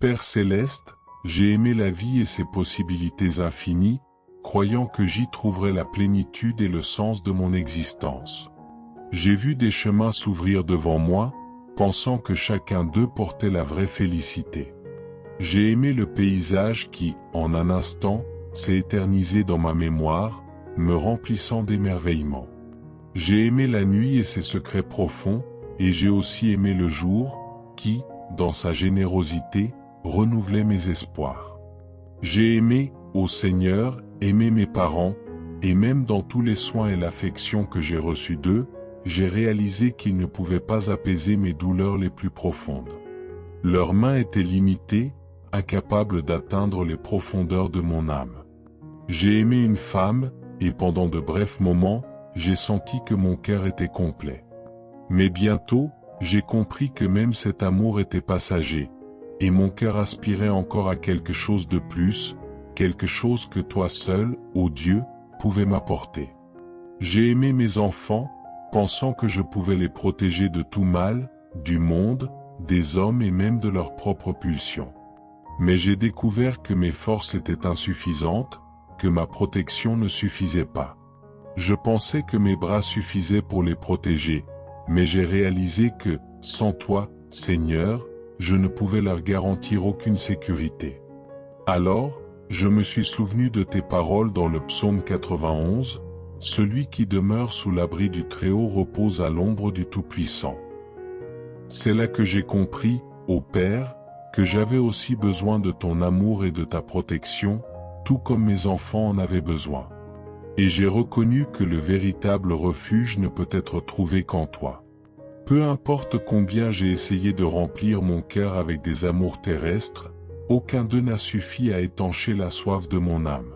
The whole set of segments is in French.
Père céleste, j'ai aimé la vie et ses possibilités infinies, croyant que j'y trouverais la plénitude et le sens de mon existence. J'ai vu des chemins s'ouvrir devant moi, pensant que chacun d'eux portait la vraie félicité. J'ai aimé le paysage qui, en un instant, s'est éternisé dans ma mémoire, me remplissant d'émerveillement. J'ai aimé la nuit et ses secrets profonds, et j'ai aussi aimé le jour, qui, dans sa générosité, renouvelait mes espoirs. J'ai aimé, ô Seigneur, aimer mes parents, et même dans tous les soins et l'affection que j'ai reçus d'eux, j'ai réalisé qu'ils ne pouvaient pas apaiser mes douleurs les plus profondes. Leurs mains étaient limitées, incapables d'atteindre les profondeurs de mon âme. J'ai aimé une femme, et pendant de brefs moments, j'ai senti que mon cœur était complet. Mais bientôt, j'ai compris que même cet amour était passager, et mon cœur aspirait encore à quelque chose de plus, quelque chose que toi seul, ô Dieu, pouvais m'apporter. J'ai aimé mes enfants, pensant que je pouvais les protéger de tout mal, du monde, des hommes et même de leurs propres pulsions. Mais j'ai découvert que mes forces étaient insuffisantes, que ma protection ne suffisait pas. Je pensais que mes bras suffisaient pour les protéger, mais j'ai réalisé que, sans toi, Seigneur, je ne pouvais leur garantir aucune sécurité. Alors, je me suis souvenu de tes paroles dans le psaume 91, « Celui qui demeure sous l'abri du Très-Haut repose à l'ombre du Tout-Puissant. » C'est là que j'ai compris, ô Père, que j'avais aussi besoin de ton amour et de ta protection, tout comme mes enfants en avaient besoin. Et j'ai reconnu que le véritable refuge ne peut être trouvé qu'en toi. Peu importe combien j'ai essayé de remplir mon cœur avec des amours terrestres, aucun d'eux n'a suffi à étancher la soif de mon âme.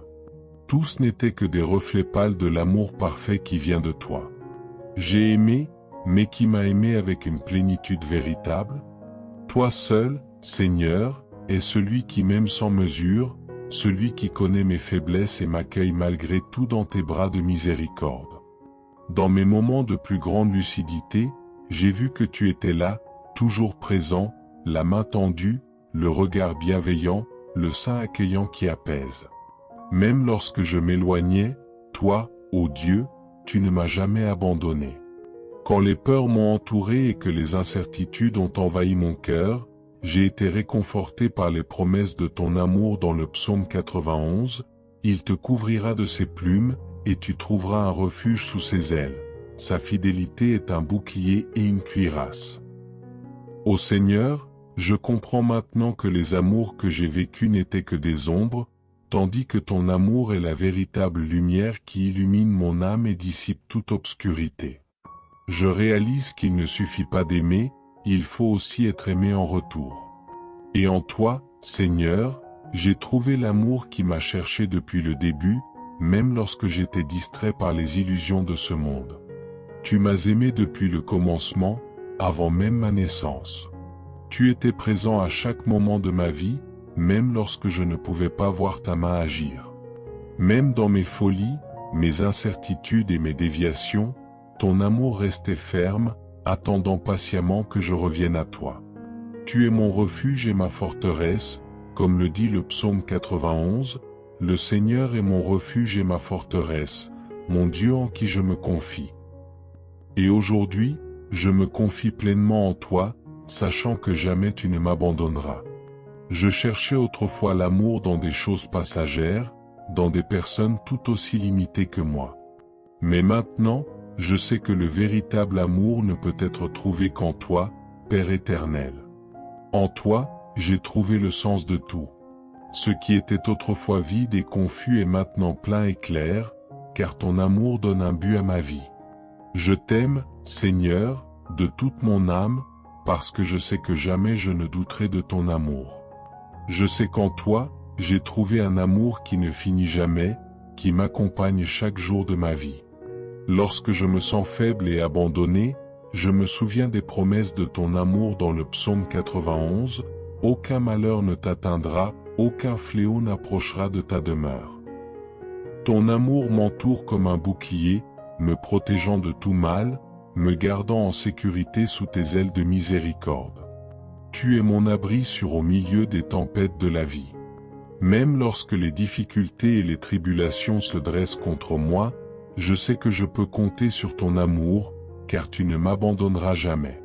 Tous n'étaient que des reflets pâles de l'amour parfait qui vient de toi. J'ai aimé, mais qui m'a aimé avec une plénitude véritable? Toi seul, Seigneur, es celui qui m'aime sans mesure, celui qui connaît mes faiblesses et m'accueille malgré tout dans tes bras de miséricorde. Dans mes moments de plus grande lucidité, j'ai vu que tu étais là, toujours présent, la main tendue, le regard bienveillant, le sein accueillant qui apaise. Même lorsque je m'éloignais, toi, ô Dieu, tu ne m'as jamais abandonné. Quand les peurs m'ont entouré et que les incertitudes ont envahi mon cœur, j'ai été réconforté par les promesses de ton amour dans le psaume 91, « Il te couvrira de ses plumes, et tu trouveras un refuge sous ses ailes. Sa fidélité est un bouclier et une cuirasse. » Ô Seigneur, je comprends maintenant que les amours que j'ai vécus n'étaient que des ombres, tandis que ton amour est la véritable lumière qui illumine mon âme et dissipe toute obscurité. Je réalise qu'il ne suffit pas d'aimer, il faut aussi être aimé en retour. Et en toi, Seigneur, j'ai trouvé l'amour qui m'a cherché depuis le début, même lorsque j'étais distrait par les illusions de ce monde. Tu m'as aimé depuis le commencement, avant même ma naissance. Tu étais présent à chaque moment de ma vie, même lorsque je ne pouvais pas voir ta main agir. Même dans mes folies, mes incertitudes et mes déviations, ton amour restait ferme, attendant patiemment que je revienne à toi. Tu es mon refuge et ma forteresse, comme le dit le psaume 91, « Le Seigneur est mon refuge et ma forteresse, mon Dieu en qui je me confie. » Et aujourd'hui, je me confie pleinement en toi, sachant que jamais tu ne m'abandonneras. Je cherchais autrefois l'amour dans des choses passagères, dans des personnes tout aussi limitées que moi. Mais maintenant, je sais que le véritable amour ne peut être trouvé qu'en toi, Père éternel. En toi, j'ai trouvé le sens de tout. Ce qui était autrefois vide et confus est maintenant plein et clair, car ton amour donne un but à ma vie. Je t'aime, Seigneur, de toute mon âme, parce que je sais que jamais je ne douterai de ton amour. Je sais qu'en toi, j'ai trouvé un amour qui ne finit jamais, qui m'accompagne chaque jour de ma vie. Lorsque je me sens faible et abandonné, je me souviens des promesses de ton amour dans le psaume 91, « Aucun malheur ne t'atteindra, aucun fléau n'approchera de ta demeure. » Ton amour m'entoure comme un bouclier, me protégeant de tout mal, me gardant en sécurité sous tes ailes de miséricorde. Tu es mon abri sûr au milieu des tempêtes de la vie. Même lorsque les difficultés et les tribulations se dressent contre moi, je sais que je peux compter sur ton amour, car tu ne m'abandonneras jamais.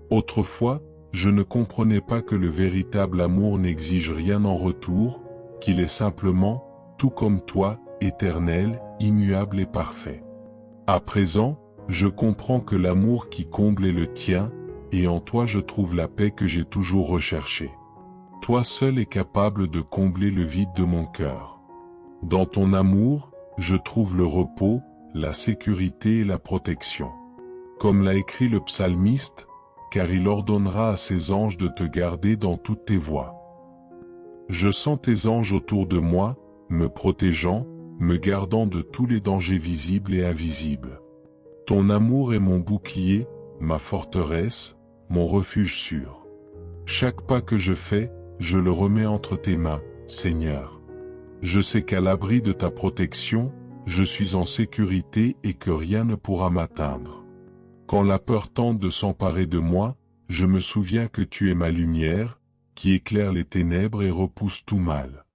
Autrefois, je ne comprenais pas que le véritable amour n'exige rien en retour, qu'il est simplement, tout comme toi, éternel, immuable et parfait. À présent, je comprends que l'amour qui comble est le tien, et en toi je trouve la paix que j'ai toujours recherchée. Toi seul es capable de combler le vide de mon cœur. Dans ton amour, je trouve le repos, la sécurité et la protection. Comme l'a écrit le psalmiste, car il ordonnera à ses anges de te garder dans toutes tes voies. Je sens tes anges autour de moi, me protégeant, me gardant de tous les dangers visibles et invisibles. Ton amour est mon bouclier, ma forteresse, mon refuge sûr. Chaque pas que je fais, je le remets entre tes mains, Seigneur. Je sais qu'à l'abri de ta protection, je suis en sécurité et que rien ne pourra m'atteindre. Quand la peur tente de s'emparer de moi, je me souviens que tu es ma lumière, qui éclaire les ténèbres et repousse tout mal.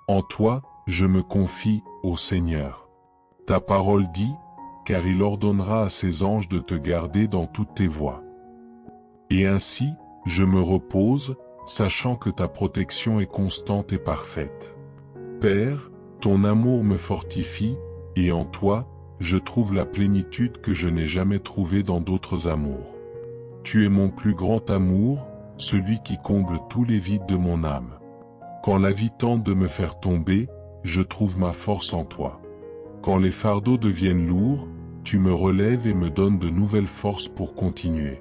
En toi, je me confie, ô Seigneur. Ta parole dit, car il ordonnera à ses anges de te garder dans toutes tes voies. Et ainsi, je me repose, sachant que ta protection est constante et parfaite. Père, ton amour me fortifie, et en toi, je trouve la plénitude que je n'ai jamais trouvée dans d'autres amours. Tu es mon plus grand amour, celui qui comble tous les vides de mon âme. Quand la vie tente de me faire tomber, je trouve ma force en toi. Quand les fardeaux deviennent lourds, tu me relèves et me donnes de nouvelles forces pour continuer.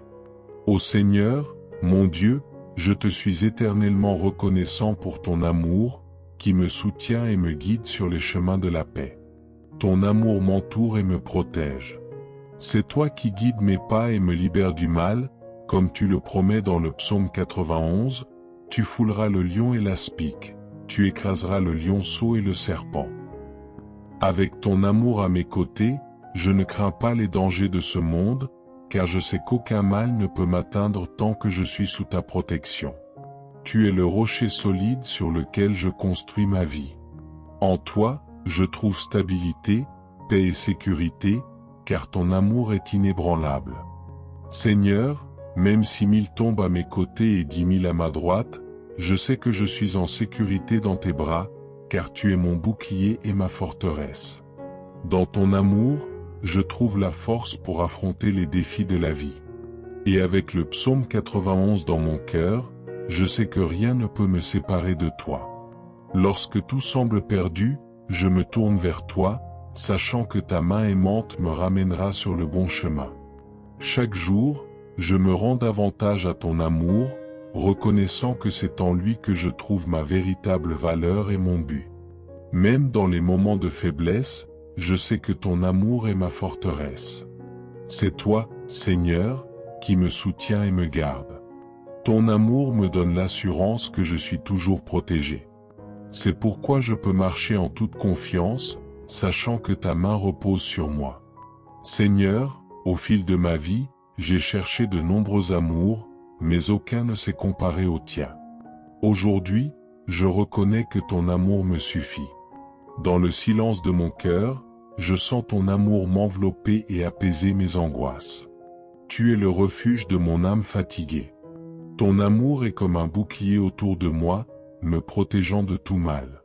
Ô Seigneur, mon Dieu, je te suis éternellement reconnaissant pour ton amour, qui me soutient et me guide sur les chemins de la paix. Ton amour m'entoure et me protège. C'est toi qui guides mes pas et me libères du mal, comme tu le promets dans le psaume 91, tu fouleras le lion et l'aspic, tu écraseras le lionceau et le serpent. Avec ton amour à mes côtés, je ne crains pas les dangers de ce monde, car je sais qu'aucun mal ne peut m'atteindre tant que je suis sous ta protection. Tu es le rocher solide sur lequel je construis ma vie. En toi, je trouve stabilité, paix et sécurité, car ton amour est inébranlable. Seigneur, même si 1000 tombent à mes côtés et 10 000 à ma droite, je sais que je suis en sécurité dans tes bras, car tu es mon bouclier et ma forteresse. Dans ton amour, je trouve la force pour affronter les défis de la vie. Et avec le psaume 91 dans mon cœur, je sais que rien ne peut me séparer de toi. Lorsque tout semble perdu, je me tourne vers toi, sachant que ta main aimante me ramènera sur le bon chemin. Chaque jour, je me rends davantage à ton amour, reconnaissant que c'est en lui que je trouve ma véritable valeur et mon but. Même dans les moments de faiblesse, je sais que ton amour est ma forteresse. C'est toi, Seigneur, qui me soutiens et me garde. Ton amour me donne l'assurance que je suis toujours protégé. C'est pourquoi je peux marcher en toute confiance, sachant que ta main repose sur moi. Seigneur, au fil de ma vie, j'ai cherché de nombreux amours, mais aucun ne s'est comparé au tien. Aujourd'hui, je reconnais que ton amour me suffit. Dans le silence de mon cœur, je sens ton amour m'envelopper et apaiser mes angoisses. Tu es le refuge de mon âme fatiguée. Ton amour est comme un bouclier autour de moi, me protégeant de tout mal.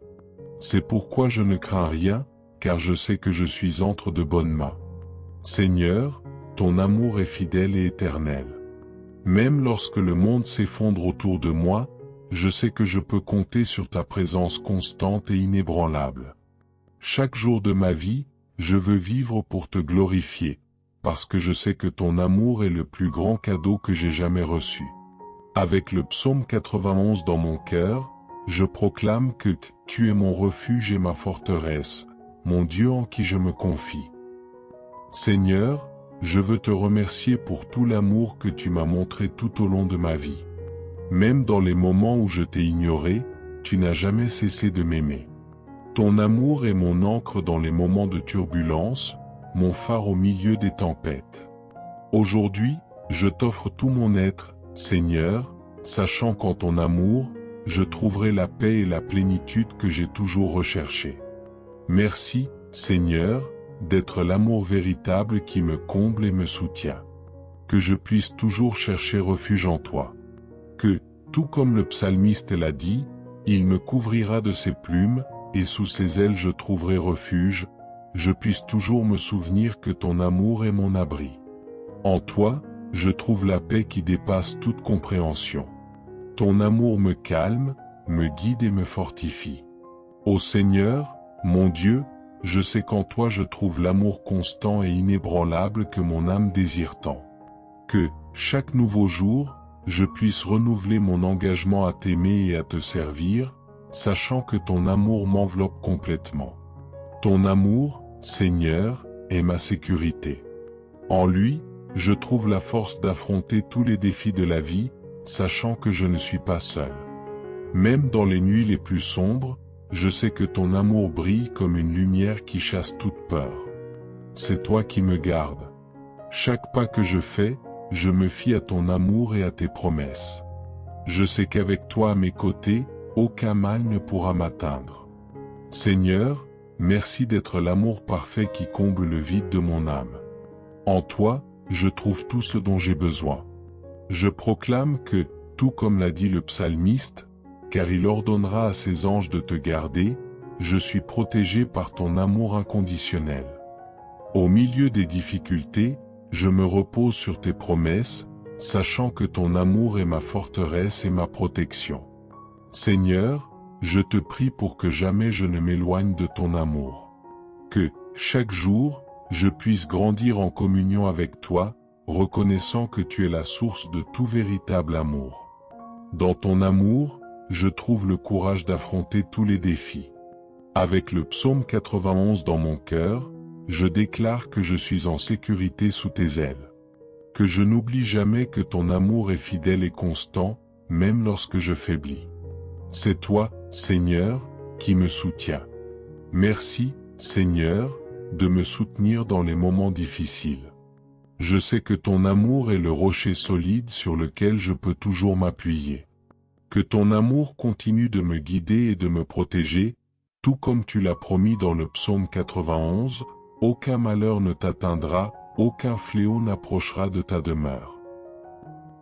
C'est pourquoi je ne crains rien, car je sais que je suis entre de bonnes mains. Seigneur, ton amour est fidèle et éternel. Même lorsque le monde s'effondre autour de moi, je sais que je peux compter sur ta présence constante et inébranlable. Chaque jour de ma vie, je veux vivre pour te glorifier, parce que je sais que ton amour est le plus grand cadeau que j'ai jamais reçu. Avec le psaume 91 dans mon cœur, je proclame que tu es mon refuge et ma forteresse, mon Dieu en qui je me confie. Seigneur, je veux te remercier pour tout l'amour que tu m'as montré tout au long de ma vie. Même dans les moments où je t'ai ignoré, tu n'as jamais cessé de m'aimer. Ton amour est mon ancre dans les moments de turbulence, mon phare au milieu des tempêtes. Aujourd'hui, je t'offre tout mon être, Seigneur, sachant qu'en ton amour, je trouverai la paix et la plénitude que j'ai toujours recherchée. Merci, Seigneur, d'être l'amour véritable qui me comble et me soutient. Que je puisse toujours chercher refuge en toi. Que, tout comme le psalmiste l'a dit, il me couvrira de ses plumes, et sous ses ailes je trouverai refuge, je puisse toujours me souvenir que ton amour est mon abri. En toi, je trouve la paix qui dépasse toute compréhension. Ton amour me calme, me guide et me fortifie. Ô Seigneur, mon Dieu, je sais qu'en toi je trouve l'amour constant et inébranlable que mon âme désire tant. Que, chaque nouveau jour, je puisse renouveler mon engagement à t'aimer et à te servir, sachant que ton amour m'enveloppe complètement. Ton amour, Seigneur, est ma sécurité. En lui, je trouve la force d'affronter tous les défis de la vie, sachant que je ne suis pas seul. Même dans les nuits les plus sombres, je sais que ton amour brille comme une lumière qui chasse toute peur. C'est toi qui me gardes. Chaque pas que je fais, je me fie à ton amour et à tes promesses. Je sais qu'avec toi à mes côtés, aucun mal ne pourra m'atteindre. Seigneur, merci d'être l'amour parfait qui comble le vide de mon âme. En toi, je trouve tout ce dont j'ai besoin. Je proclame que, tout comme l'a dit le psalmiste, car il ordonnera à ses anges de te garder, je suis protégé par ton amour inconditionnel. Au milieu des difficultés, je me repose sur tes promesses, sachant que ton amour est ma forteresse et ma protection. Seigneur, je te prie pour que jamais je ne m'éloigne de ton amour. Que, chaque jour, je puisse grandir en communion avec toi, reconnaissant que tu es la source de tout véritable amour. Dans ton amour, je trouve le courage d'affronter tous les défis. Avec le psaume 91 dans mon cœur, je déclare que je suis en sécurité sous tes ailes. Que je n'oublie jamais que ton amour est fidèle et constant, même lorsque je faiblis. C'est toi, Seigneur, qui me soutiens. Merci, Seigneur, de me soutenir dans les moments difficiles. Je sais que ton amour est le rocher solide sur lequel je peux toujours m'appuyer. Que ton amour continue de me guider et de me protéger, tout comme tu l'as promis dans le psaume 91, aucun malheur ne t'atteindra, aucun fléau n'approchera de ta demeure.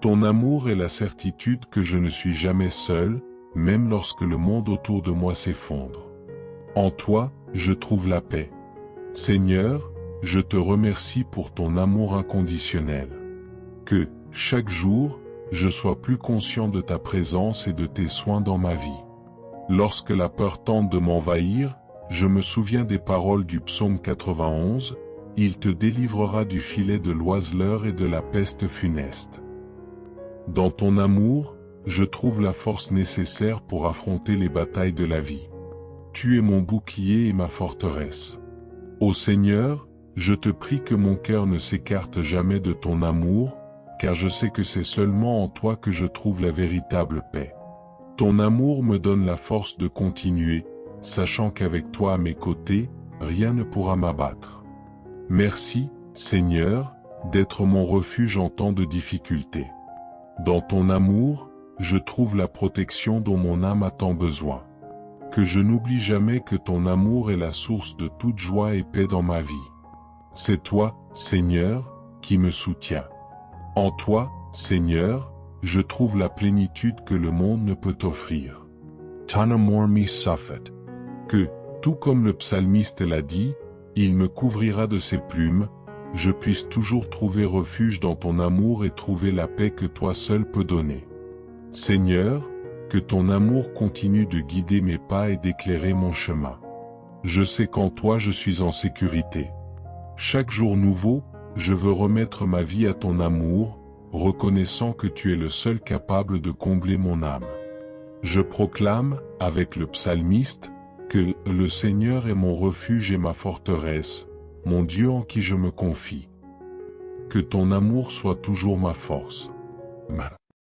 Ton amour est la certitude que je ne suis jamais seul, même lorsque le monde autour de moi s'effondre. En toi, je trouve la paix. Seigneur, je te remercie pour ton amour inconditionnel. Que, chaque jour, je sois plus conscient de ta présence et de tes soins dans ma vie. Lorsque la peur tente de m'envahir, je me souviens des paroles du psaume 91, « Il te délivrera du filet de l'oiseleur et de la peste funeste ». Dans ton amour, je trouve la force nécessaire pour affronter les batailles de la vie. Tu es mon bouclier et ma forteresse. Ô Seigneur, je te prie que mon cœur ne s'écarte jamais de ton amour, car je sais que c'est seulement en toi que je trouve la véritable paix. Ton amour me donne la force de continuer, sachant qu'avec toi à mes côtés, rien ne pourra m'abattre. Merci, Seigneur, d'être mon refuge en temps de difficulté. Dans ton amour, je trouve la protection dont mon âme a tant besoin. Que je n'oublie jamais que ton amour est la source de toute joie et paix dans ma vie. C'est toi, Seigneur, qui me soutiens. En toi, Seigneur, je trouve la plénitude que le monde ne peut offrir. Ton amour me suffit. Que, tout comme le psalmiste l'a dit, il me couvrira de ses plumes, je puisse toujours trouver refuge dans ton amour et trouver la paix que toi seul peux donner. Seigneur, que ton amour continue de guider mes pas et d'éclairer mon chemin. Je sais qu'en toi je suis en sécurité. Chaque jour nouveau, je veux remettre ma vie à ton amour, reconnaissant que tu es le seul capable de combler mon âme. Je proclame, avec le psalmiste, que le Seigneur est mon refuge et ma forteresse, mon Dieu en qui je me confie. Que ton amour soit toujours ma force. Amen.